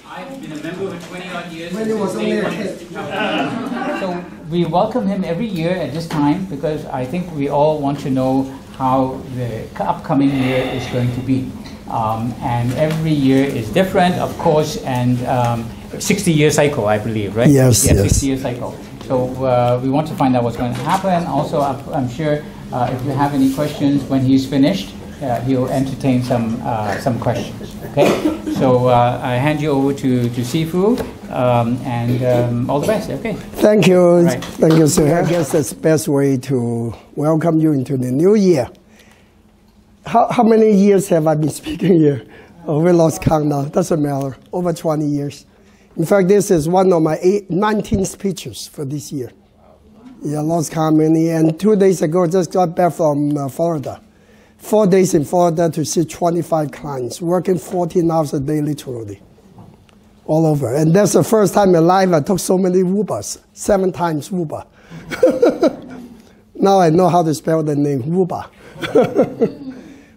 I've been a member for 20 odd years. When he was only a kid. So we welcome him every year at this time because I think we all want to know how the upcoming year is going to be. And every year is different, of course, and 60-year cycle, I believe, right? Yes, yes. 60-year cycle. So we want to find out what's going to happen. Also, I'm sure if you have any questions when he's finished, he'll entertain some questions. Okay, so I hand you over to Sifu, and all the best. Okay. Thank you, right. Thank you, sir. I guess that's the best way to welcome you into the new year. How many years have I been speaking here? Oh, we lost count now. Doesn't matter. Over 20 years. In fact, this is one of my 19 speeches for this year. Yeah, lost count many. And 2 days ago, just got back from Florida. 4 days in Florida to see 25 clients, working 14 hours a day, literally, all over. And that's the first time in life I took so many Wubas, 7 times Wuba. Now I know how to spell the name, Wuba.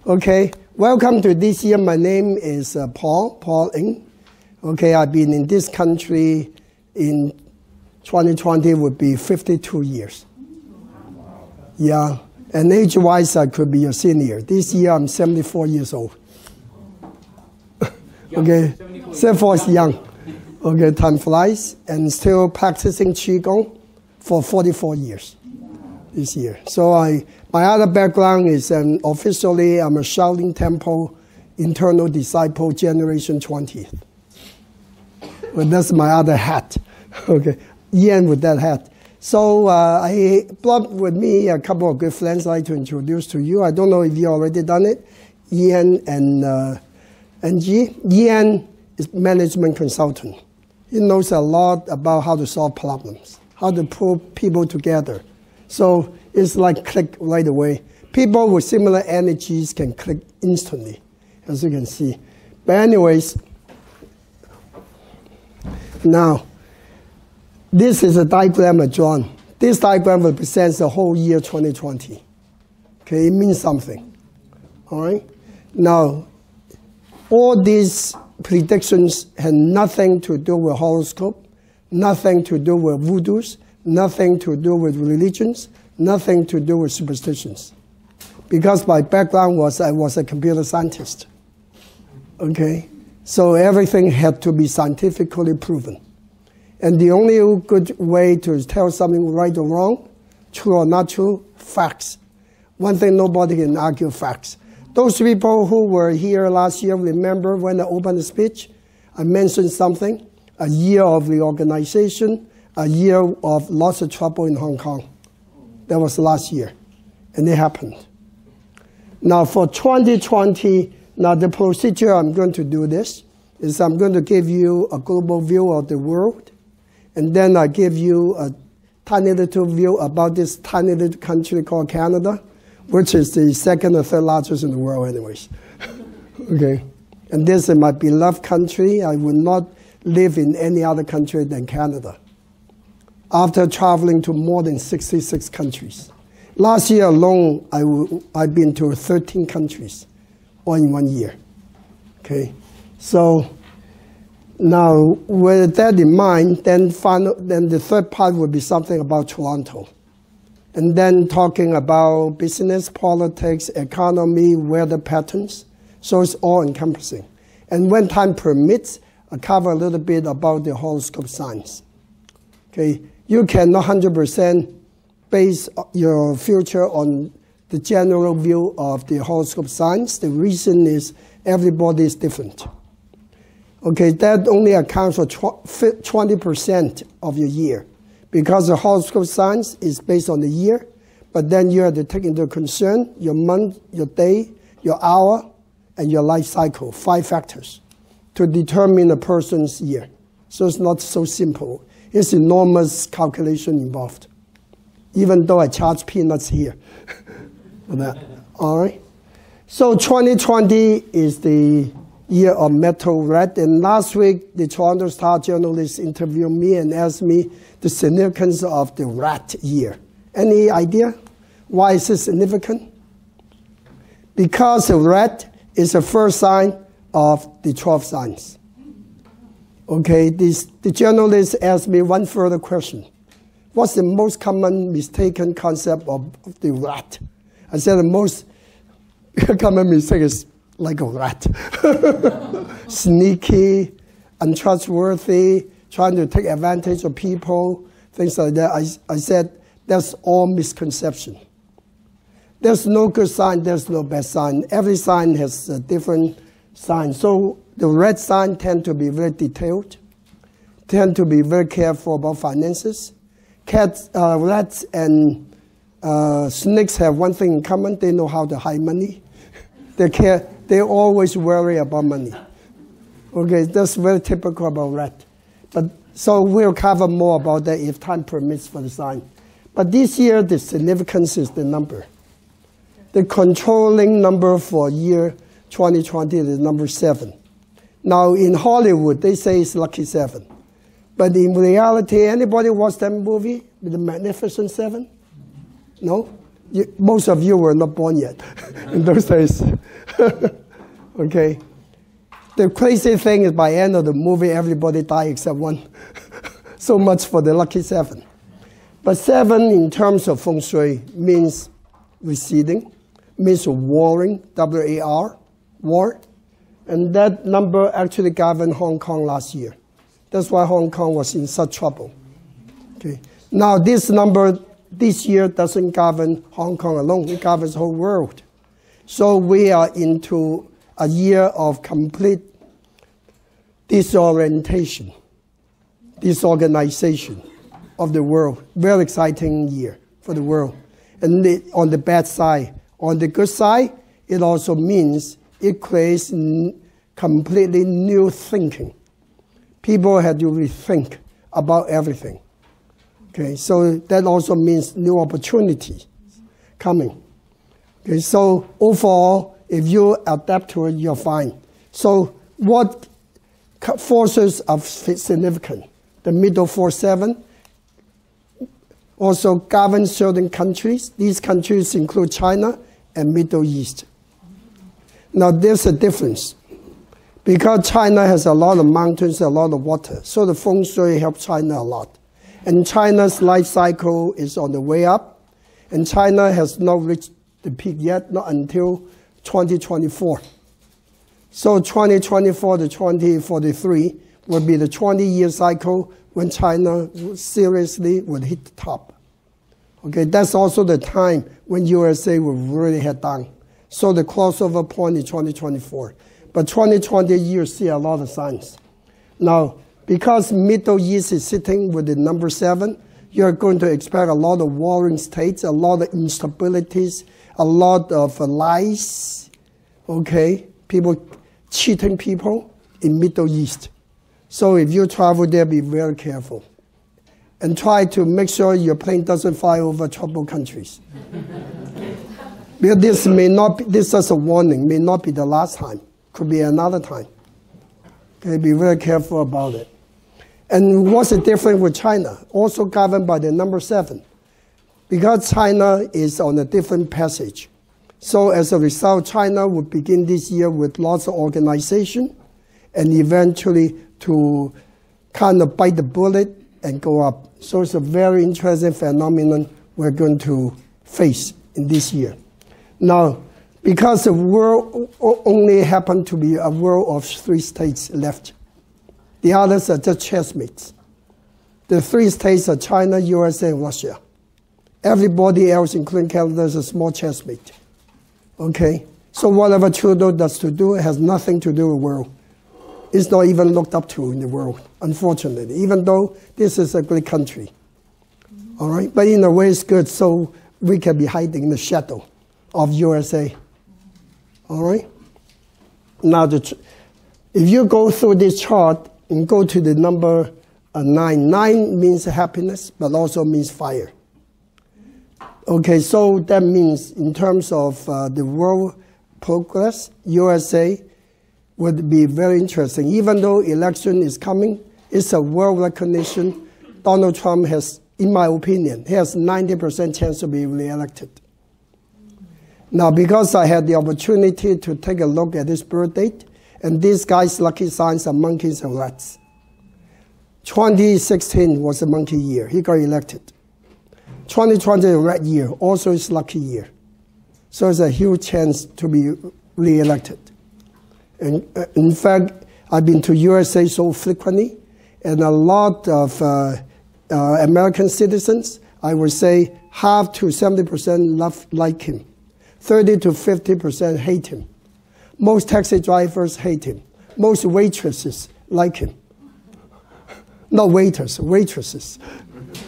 Okay, welcome to this year. My name is Paul Ng. Okay, I've been in this country in 2020 would be 52 years. Yeah. And age-wise, I could be a senior. This year, I'm 74 years old. Okay, 74 is young. Okay, time flies, and still practicing Qigong for 44 years this year. So my other background is officially, I'm a Shaolin Temple internal disciple, generation 20th. Well, that's my other hat. Okay, Ian with that hat. So I brought with me a couple of good friends I'd like to introduce to you. I don't know if you already done it. Ian and Ng. Ian is management consultant. He knows a lot about how to solve problems, how to pull people together. So it's like click right away. People with similar energies can click instantly, as you can see. But anyways, now, this is a diagram I drawn. This diagram represents the whole year 2020. Okay, it means something. All right? Now, all these predictions had nothing to do with horoscope, nothing to do with voodoos, nothing to do with religions, nothing to do with superstitions. Because my background was I was a computer scientist. Okay? So everything had to be scientifically proven. And the only good way to tell something right or wrong, true or not true, facts. One thing nobody can argue, facts. Those people who were here last year, remember when I opened the speech, I mentioned something, a year of reorganization, a year of lots of trouble in Hong Kong. That was last year, and it happened. Now for 2020, now the procedure I'm going to do this is I'm going to give you a global view of the world, and then I give you a tiny little view about this tiny little country called Canada, which is the second or third largest in the world anyways. Okay, and this is my beloved country. I would not live in any other country than Canada. After traveling to more than 66 countries. Last year alone, I've been to 13 countries, all in 1 year. Okay, so now with that in mind, then the third part would be something about Toronto. And then talking about business, politics, economy, weather patterns. So it's all encompassing. And when time permits, I cover a little bit about the horoscope signs. Okay, you cannot 100% base your future on the general view of the horoscope signs. The reason is everybody is different. Okay, that only accounts for 20% of your year, because the horoscope signs is based on the year, but then you have to take into concern your month, your day, your hour, and your life cycle, 5 factors, to determine a person's year. So it's not so simple. It's enormous calculation involved, even though I charge peanuts here for that. All right? So 2020 is the year of metal rat. And last week, the Toronto Star journalist interviewed me and asked me the significance of the rat year. Any idea why is it significant? Because the rat is the first sign of the 12 signs. Okay, the journalist asked me one further question. What's the most common mistaken concept of the rat? I said the most common mistake is like a rat. Sneaky, untrustworthy, trying to take advantage of people, things like that. I said that's all misconception. There's no good sign, there's no bad sign. Every sign has a different sign. So the rat sign tend to be very detailed, tend to be very careful about finances. Cats, rats, and snakes have one thing in common: they know how to hide money. They always worry about money. Okay, that's very typical about rat. But so we'll cover more about that if time permits for the sign. But this year, the significance is the number. The controlling number for year 2020 is number 7. Now in Hollywood, they say it's lucky 7. But in reality, anybody watch that movie, The Magnificent Seven? No? Most of you were not born yet in those days. Okay. The crazy thing is by the end of the movie, everybody died except one. So much for the lucky 7. But 7 in terms of feng shui means receding, means warring, W-A-R, war. And that number actually governed Hong Kong last year. That's why Hong Kong was in such trouble. Okay. Now this number this year doesn't govern Hong Kong alone, it governs the whole world. So we are into a year of complete disorientation, disorganization of the world. Very exciting year for the world. And on the bad side, on the good side, it also means it creates completely new thinking. People had to rethink about everything. Okay, so that also means new opportunities coming. Okay, so overall, if you adapt to it, you're fine. So what forces are significant? The middle 4-7 also govern certain countries. These countries include China and Middle East. Now there's a difference. Because China has a lot of mountains, a lot of water, so the feng shui helps China a lot. And China's life cycle is on the way up, and China has not reached the peak yet, not until 2024. So 2024 to 2043 will be the 20-year cycle when China seriously will hit the top. Okay, that's also the time when USA will really head down. So the crossover point is 2024. But 2020, you see a lot of signs. Now, because Middle East is sitting with the number 7, you're going to expect a lot of warring states, a lot of instabilities, a lot of lies, okay? People cheating people in Middle East. So if you travel there, be very careful. And try to make sure your plane doesn't fly over troubled countries. Because this may not be, this is a warning, may not be the last time. Could be another time. Okay, be very careful about it. And what's the difference with China? Also governed by the number 7. Because China is on a different passage. So as a result, China will begin this year with lots of organization and eventually to kind of bite the bullet and go up. So it's a very interesting phenomenon we're going to face in this year. Now, because the world only happened to be a world of 3 states left. The others are just chessmates. The 3 states are China, USA, and Russia. Everybody else, including Canada, is a small chessmate. Okay? So whatever Trudeau does to do has nothing to do with the world. It's not even looked up to in the world, unfortunately, even though this is a great country. All right? But in a way, it's good, so we can be hiding in the shadow of USA. All right? Now, if you go through this chart and go to the number 9, 9 means happiness, but also means fire. Okay, so that means in terms of the world progress, USA would be very interesting. Even though election is coming, it's a world recognition. Donald Trump has, in my opinion, he has 90% chance to be reelected. Now, because I had the opportunity to take a look at his birth date, and these guys' lucky signs are monkeys and rats. 2016 was a monkey year. He got elected. 2020 is a red year, also is lucky year. So it's a huge chance to be re-elected. And in fact, I've been to USA so frequently, and a lot of American citizens, I would say half to 70% like him. 30 to 50% hate him. Most taxi drivers hate him. Most waitresses like him. Not waiters, waitresses.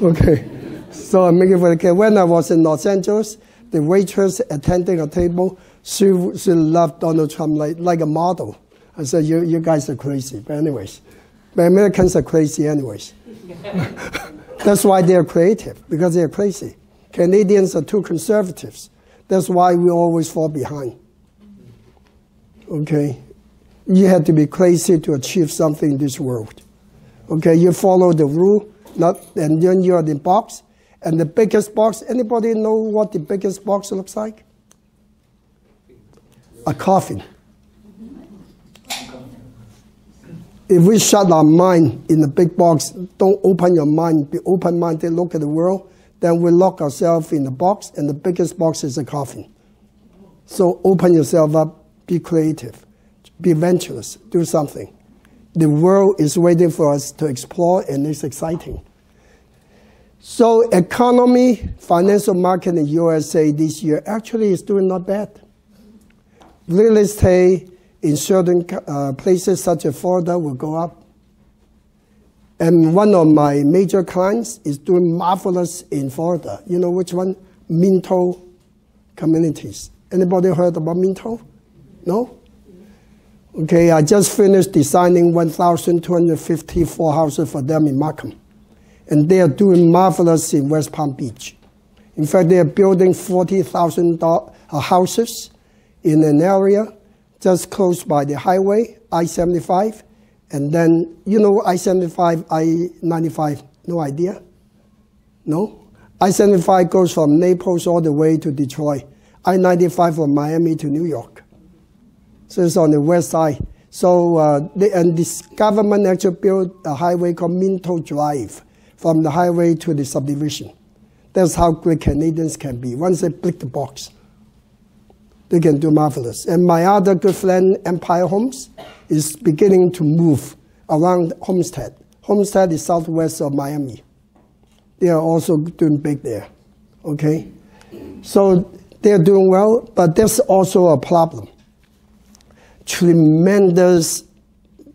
Okay. So I'm making for the case. When I was in Los Angeles, the waitress attending a table, she loved Donald Trump like a model. I said, you guys are crazy. But anyways, but Americans are crazy anyways. That's why they're creative, because they're crazy. Canadians are too conservatives. That's why we always fall behind. Okay? You have to be crazy to achieve something in this world. Okay? You follow the rule, and then you're in the box. And the biggest box, anybody know what the biggest box looks like? A coffin. If we shut our mind in the big box, don't open your mind, be open-minded, look at the world, then we lock ourselves in the box, and the biggest box is a coffin. So open yourself up, be creative, be adventurous, do something. The world is waiting for us to explore, and it's exciting. So economy, financial market in USA this year actually is doing not bad. Real estate in certain places such as Florida will go up. And one of my major clients is doing marvelous in Florida. You know which one? Minto Communities. Anybody heard about Minto? No? Okay, I just finished designing 1,254 houses for them in Markham. And they are doing marvelous in West Palm Beach. In fact, they are building 40,000 houses in an area just close by the highway, I-75. And then, you know, I-75, I-95, no idea? No? I-75 goes from Naples all the way to Detroit. I-95 from Miami to New York. So it's on the west side. So, and this government actually built a highway called Minto Drive from the highway to the subdivision. That's how great Canadians can be. Once they pick the box, they can do marvelous. And my other good friend, Empire Homes, is beginning to move around Homestead. Homestead is southwest of Miami. They are also doing big there, okay? So they're doing well, but there's also a problem. Tremendous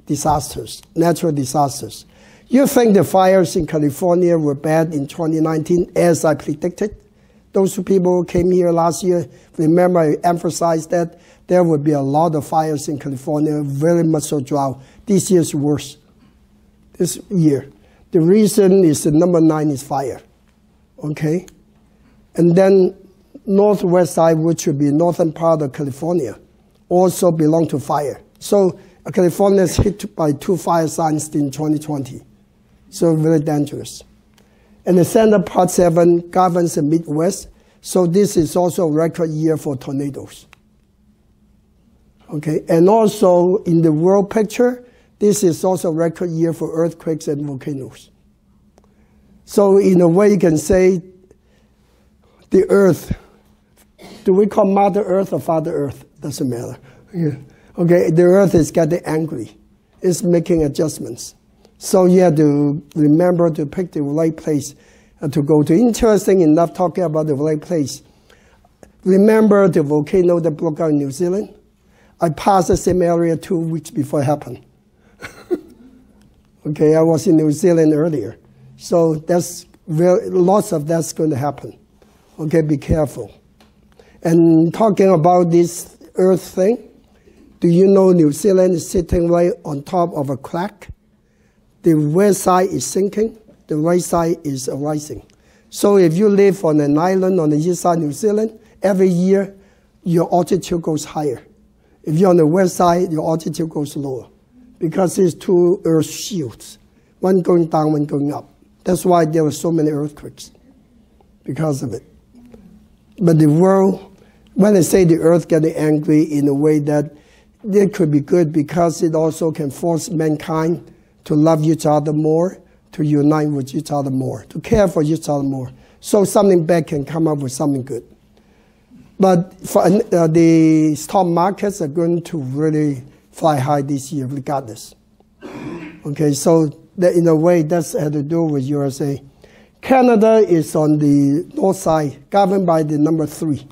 disasters, natural disasters. You think the fires in California were bad in 2019, as I predicted? Those people who came here last year, remember I emphasized that there would be a lot of fires in California, very much so drought. This year's worse, this year. The reason is the number 9 is fire, okay? And then northwest side, which would be northern part of California, also belong to fire. So California is hit by 2 fire signs in 2020. So very dangerous. And the center part 7 governs the Midwest. So this is also a record year for tornadoes. Okay, and also in the world picture, this is also a record year for earthquakes and volcanoes. So in a way you can say the earth, do we call Mother Earth or Father Earth? Doesn't matter. Okay, the earth is getting angry. It's making adjustments. So you have to remember to pick the right place to go to. Interesting enough, talking about the right place. Remember the volcano that broke out in New Zealand? I passed the same area 2 weeks before it happened. Okay, I was in New Zealand earlier. So that's lots of that's going to happen. Okay, be careful. And talking about this earth thing, do you know New Zealand is sitting right on top of a crack? The west side is sinking, the right side is rising. So if you live on an island on the east side of New Zealand, every year your altitude goes higher. If you're on the west side, your altitude goes lower because there's 2 earth shields, one going down, one going up. That's why there were so many earthquakes, because of it. But the world, when I say the earth getting angry in a way that it could be good because it also can force mankind to love each other more, to unite with each other more, to care for each other more, so something bad can come up with something good. But for, the stock markets are going to really fly high this year regardless. Okay, so that in a way that's had to do with USA. Canada is on the north side, governed by the number 3.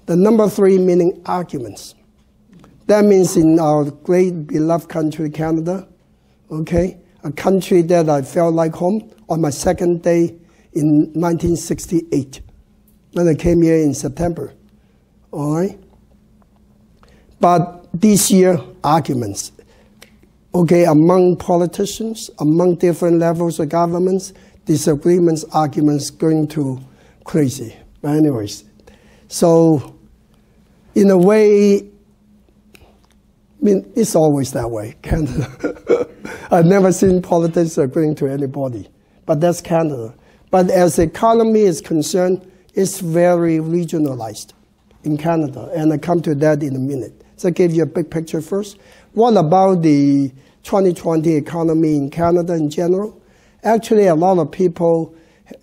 The number 3 meaning arguments. That means in our great beloved country, Canada, okay, a country that I felt like home on my second day in 1968 when I came here in September. All right? But this year, arguments. Okay, among politicians, among different levels of governments, disagreements, arguments going to crazy. But anyways, so in a way, I mean, it's always that way, Canada. I've never seen politics agreeing to anybody, but that's Canada. But as the economy is concerned, it's very regionalized in Canada, and I come to that in a minute. So I gave you a big picture first. What about the 2020 economy in Canada in general? Actually, a lot of people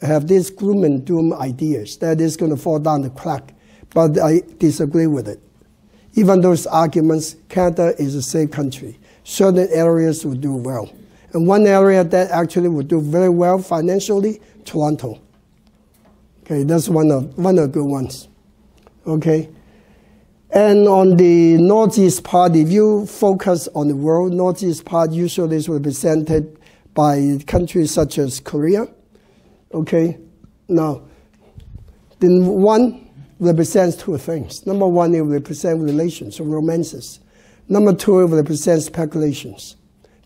have these gloom and doom ideas that it's going to fall down the crack, but I disagree with it. Even those arguments, Canada is a safe country. Certain areas will do well. And one area that actually will do very well financially, Toronto. Okay, that's one of the good ones. Okay. And on the northeast part, if you focus on the world, northeast part usually is represented by countries such as Korea. Okay. Now, then one represents two things. Number one, it represents relations or romances. Number two, it represents speculations.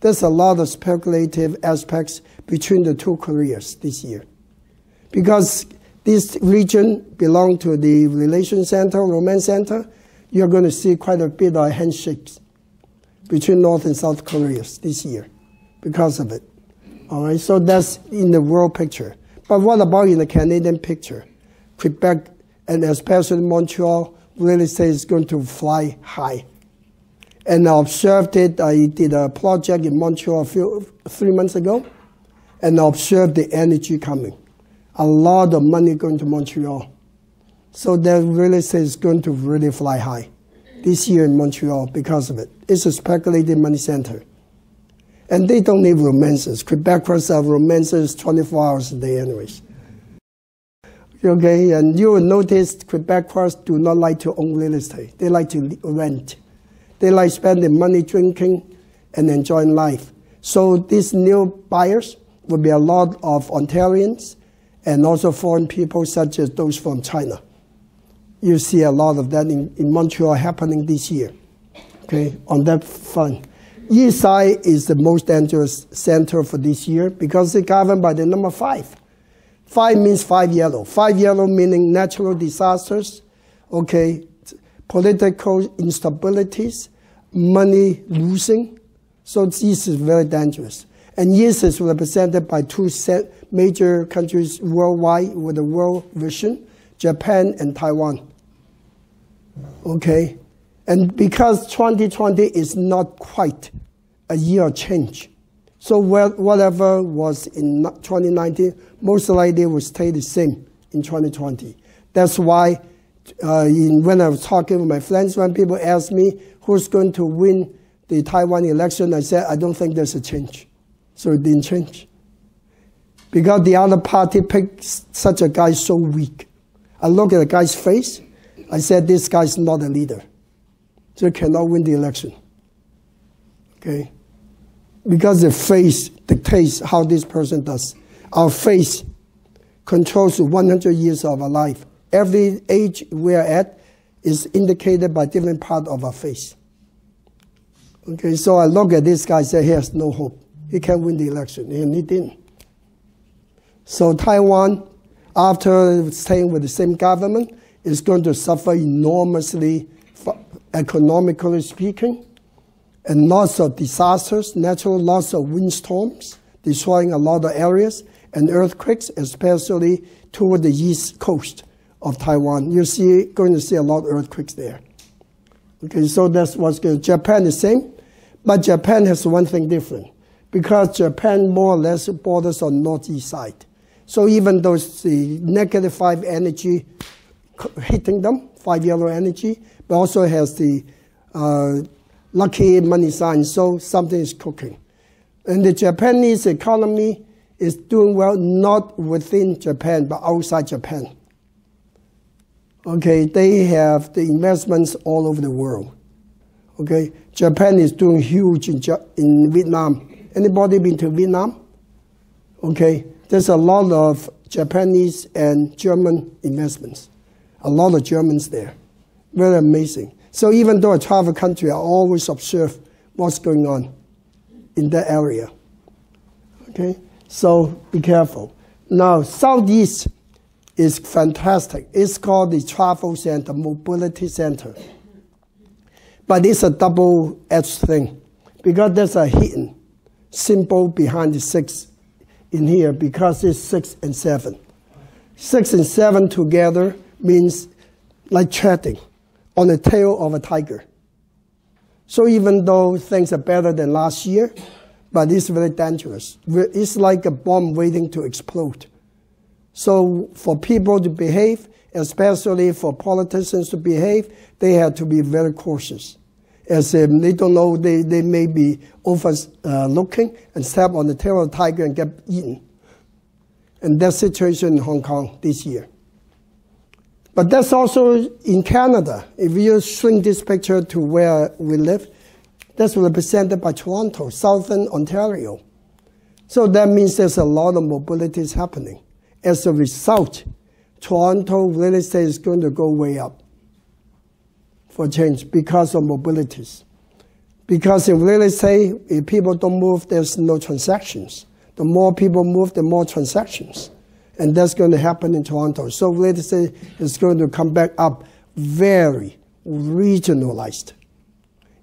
There's a lot of speculative aspects between the two Koreas this year. Because this region belongs to the relation center, romance center, you're going to see quite a bit of handshakes between North and South Koreas this year because of it. All right, so that's in the world picture. But what about in the Canadian picture? Quebec and especially Montreal really say it's going to fly high. And I observed it. I did a project in Montreal 3 months ago, and I observed the energy coming. A lot of money going to Montreal. So that really says it's going to really fly high this year in Montreal because of it. It's a speculative money center. And they don't need romances. Quebecers have romances 24 hours a day anyways. Okay, and you will notice Quebecers do not like to own real estate. They like to rent. They like spending money drinking and enjoying life. So these new buyers will be a lot of Ontarians and also foreign people such as those from China. You see a lot of that in Montreal happening this year, okay, on that front. East side is the most dangerous center for this year because it's governed by the number 5. 5 means 5 yellow. 5 yellow meaning natural disasters, okay, political instabilities, money losing. So East is very dangerous. And East is represented by 2 major countries worldwide with a world vision, Japan and Taiwan. Okay? And because 2020 is not quite a year of change, so whatever was in 2019 most likely will stay the same in 2020. That's why when I was talking with my friends, when people ask me who's going to win the Taiwan election, I said, I don't think there's a change. So it didn't change. Because the other party picked such a guy so weak. I look at the guy's face, I said, this guy's not a leader. So he cannot win the election. Okay? Because the face dictates how this person does. Our face controls 100 years of our life. Every age we are at is indicated by different part of our face. Okay, so I look at this guy and say, he has no hope. He can't win the election, and he didn't. So Taiwan, after staying with the same government, is going to suffer enormously, economically speaking, and lots of disasters, natural loss of windstorms, destroying a lot of areas, and earthquakes, especially toward the east coast of Taiwan. You're going to see a lot of earthquakes there. Okay, so that's what's good. Japan is the same, but Japan has one thing different. because Japan more or less borders on northeast side. So even though it's the -5 energy hitting them, 5 yellow energy, but also has the lucky money sign, so something is cooking. And the Japanese economy is doing well, not within Japan, but outside Japan. Okay, they have the investments all over the world. Okay, Japan is doing huge in Vietnam. Anybody been to Vietnam? Okay, there's a lot of Japanese and German investments. A lot of Germans there. Very amazing. So even though I travel country, I always observe what's going on in that area. Okay, so be careful. Now, Southeast is fantastic. It's called the Travel Center, Mobility Center. But it's a double-edged thing because there's a hidden symbol behind the 6 in here because it's 6 and 7. 6 and 7 together means like treading on the tail of a tiger. So even though things are better than last year, but it's very dangerous. It's like a bomb waiting to explode. So for people to behave, especially for politicians to behave, they have to be very cautious. As they don't know, they may be overlooking and step on the tail of the tiger and get eaten. And that situation in Hong Kong this year. But that's also in Canada. If you shrink this picture to where we live, that's represented by Toronto, Southern Ontario. So that means there's a lot of mobilities happening. As a result, Toronto real estate is going to go way up for change because of mobilities. Because in real estate, if people don't move, there's no transactions. The more people move, the more transactions. And that's going to happen in Toronto. So real estate is going to come back up very regionalized.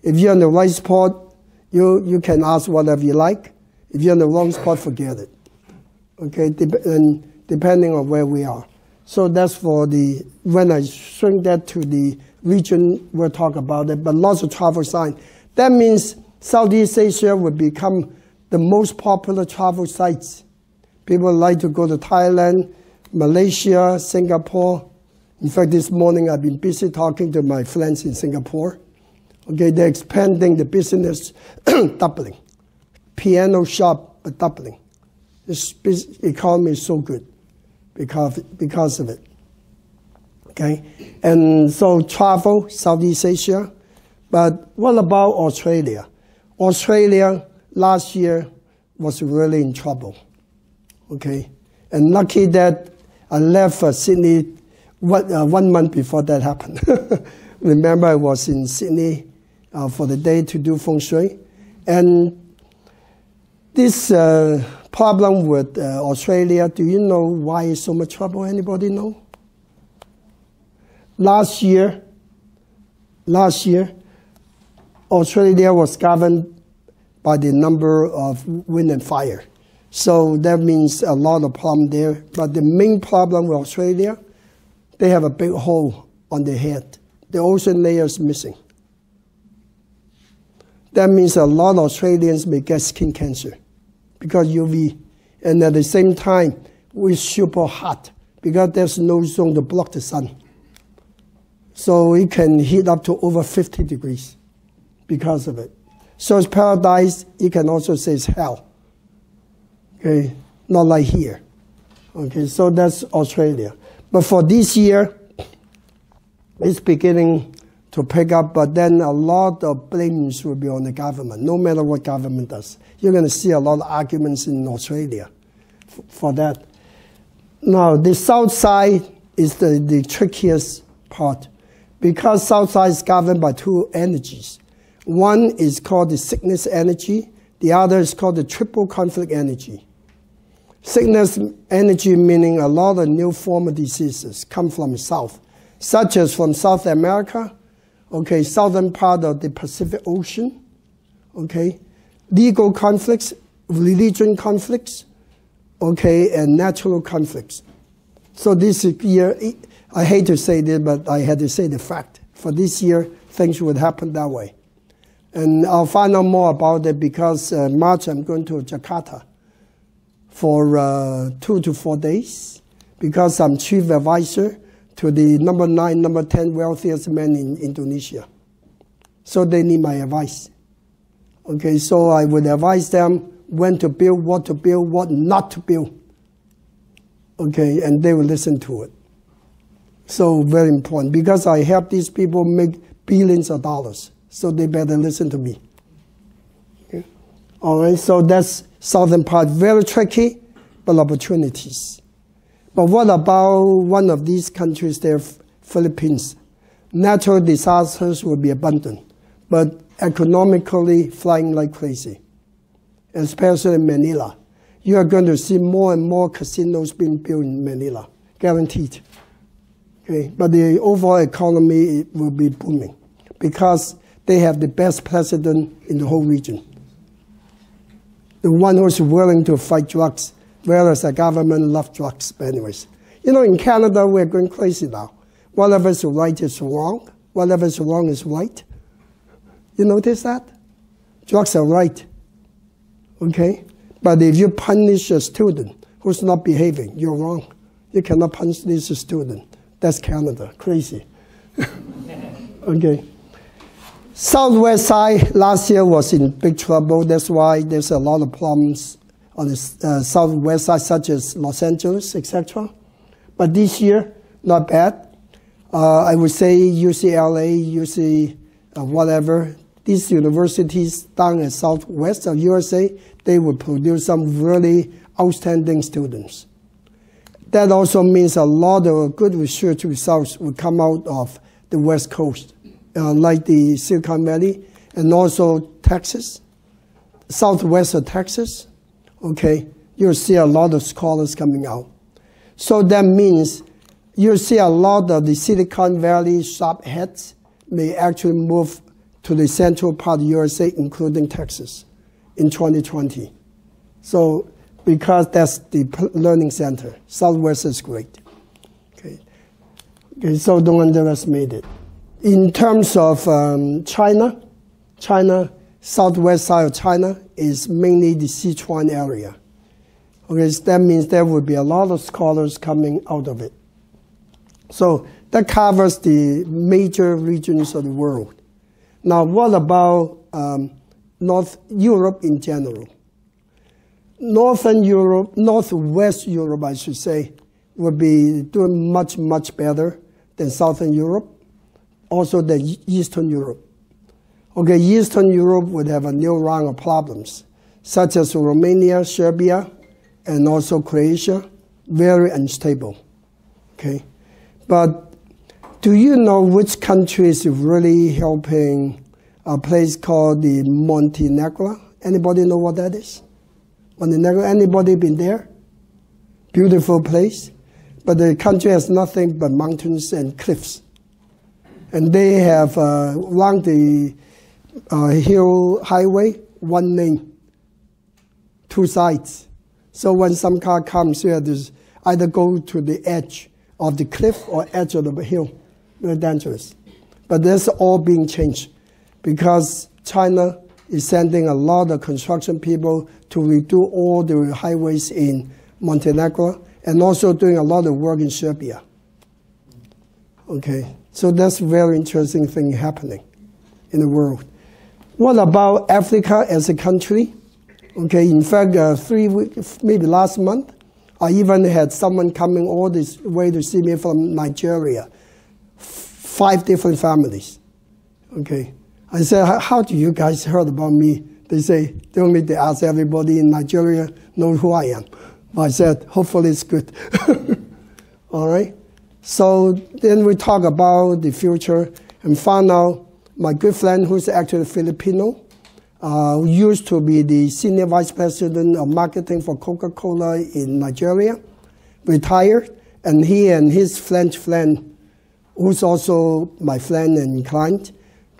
If you're in the right spot, you can ask whatever you like. If you're in the wrong spot, forget it. Okay, depending on where we are. So that's for when I shrink that to the region, we'll talk about it, but lots of travel signs. That means Southeast Asia will become the most popular travel sites. People like to go to Thailand, Malaysia, Singapore. In fact, this morning I've been busy talking to my friends in Singapore. Okay, they're expanding the business, doubling. Piano shop, but doubling. This economy is so good because of it. Okay, and so travel, Southeast Asia. But what about Australia? Australia last year was really in trouble. Okay, and lucky that I left Sydney 1 month before that happened. Remember, I was in Sydney for the day to do feng shui, and this problem with Australia. Do you know why it's so much trouble? Anybody know? Last year, Australia was governed by the number of wind and fire. So that means a lot of problem there. But the main problem with Australia, they have a big hole on their head. The ozone layer is missing. That means a lot of Australians may get skin cancer because UV. And at the same time, we're super hot because there's no zone to block the sun. So it can heat up to over 50 degrees because of it. So it's paradise. You can also say it's hell. Okay, not like here. Okay, so that's Australia. But for this year, it's beginning to pick up, but then a lot of blames will be on the government, no matter what government does. You're going to see a lot of arguments in Australia for that. Now, the south side is the trickiest part because south side is governed by two energies. One is called the sickness energy. The other is called the triple conflict energy. Sickness energy meaning a lot of new form of diseases come from the south, such as from South America, okay, southern part of the Pacific Ocean, okay, legal conflicts, religion conflicts, okay, and natural conflicts. So this year, I hate to say this, but I had to say the fact. For this year, things would happen that way. And I'll find out more about it because March I'm going to Jakarta for 2 to 4 days because I'm chief advisor to the number 9, number 10 wealthiest man in Indonesia. So they need my advice. Okay, so I would advise them when to build, what not to build. Okay, and they will listen to it. So very important because I help these people make billions of dollars. So they better listen to me. Okay. All right, so that's southern part. Very tricky, but opportunities. But what about one of these countries there, Philippines? Natural disasters will be abundant, but economically flying like crazy, especially in Manila. You are going to see more and more casinos being built in Manila, guaranteed. Okay, but the overall economy will be booming because they have the best president in the whole region. The one who's willing to fight drugs, whereas the government loves drugs. But anyways, you know, in Canada, we're going crazy now. Whatever is right is wrong. Whatever is wrong is right. You notice that? Drugs are right. Okay? But if you punish a student who's not behaving, you're wrong. You cannot punish this student. That's Canada. Crazy. Okay. Southwest side last year was in big trouble. That's why there's a lot of problems on the southwest side, such as Los Angeles, etc. But this year, not bad. I would say UCLA, UC whatever, these universities down in southwest of USA, they will produce some really outstanding students. That also means a lot of good research results will come out of the West Coast, like the Silicon Valley, and also Texas, southwest of Texas. Okay, you'll see a lot of scholars coming out. So that means you'll see a lot of the Silicon Valley sharp heads may actually move to the central part of USA, including Texas, in 2020. So, because that's the learning center. Southwest is great. Okay, so don't underestimate it. In terms of China, southwest side of China is mainly the Sichuan area. Okay, so that means there will be a lot of scholars coming out of it. So that covers the major regions of the world. Now, what about North Europe in general? Northern Europe, Northwest Europe, I should say, will be doing much, much better than Southern Europe, also than Eastern Europe. Okay, Eastern Europe would have a new round of problems, such as Romania, Serbia, and also Croatia, very unstable. Okay, but do you know which country is really helping a place called the Montenegro? Anybody know what that is? Montenegro, anybody been there? Beautiful place. But the country has nothing but mountains and cliffs. And they have along the hill highway, one lane, two sides. So when some car comes here, there's either go to the edge of the cliff or edge of the hill. Very dangerous. But that's all being changed because China is sending a lot of construction people to redo all the highways in Montenegro and also doing a lot of work in Serbia. Okay, so that's a very interesting thing happening in the world. What about Africa as a country? Okay, in fact, 3 weeks, maybe last month, I even had someone coming all this way to see me from Nigeria. 5 different families. Okay, I said, how do you guys heard about me? They say, they only they ask everybody in Nigeria know who I am. I said, hopefully it's good. All right. So then we talk about the future and found out my good friend who's actually Filipino, used to be the senior vice president of marketing for Coca-Cola in Nigeria, retired, and he and his French friend, who's also my friend and client,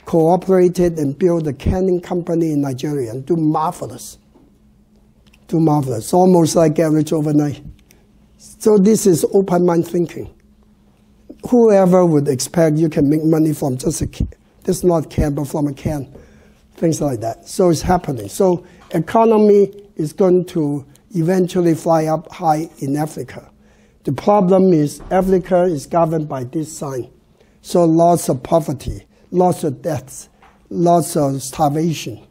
cooperated and built a canning company in Nigeria and do marvelous. Do marvelous, almost like get rich overnight. So this is open mind thinking. Whoever would expect you can make money from just a can. This is not can, but from a can. things like that. So it's happening. So economy is going to eventually fly up high in Africa. The problem is Africa is governed by this sign. So lots of poverty, lots of deaths, lots of starvation,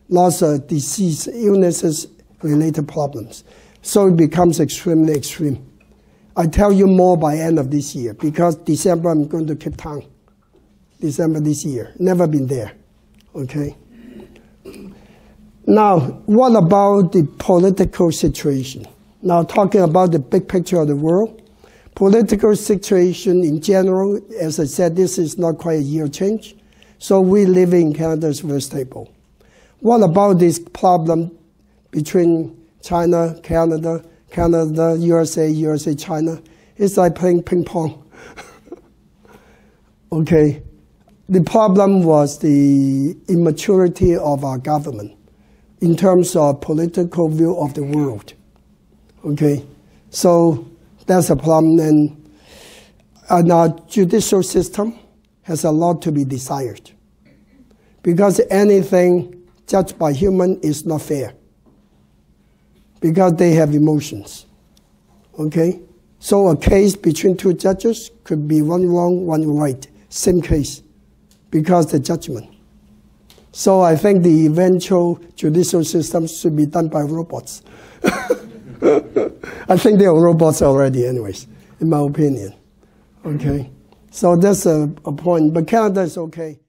lots of disease, illnesses, related problems. So it becomes extremely extreme. I tell you more by end of this year, because December I'm going to Cape Town. December this year. Never been there. Okay? Now, what about the political situation? Now, talking about the big picture of the world, political situation in general, as I said, this is not quite a year change. So we live in Canada is very stable. What about this problem between China, Canada, USA, China? It's like playing ping pong. Okay. The problem was the immaturity of our government in terms of political view of the world. Okay, so that's a problem, and our judicial system has a lot to be desired, because anything judged by human is not fair, because they have emotions. Okay, so a case between two judges could be one wrong, one right, same case, because the judgment. So I think the eventual judicial system should be done by robots. I think they are robots already anyways, in my opinion. Okay, so that's a point. But Canada is okay.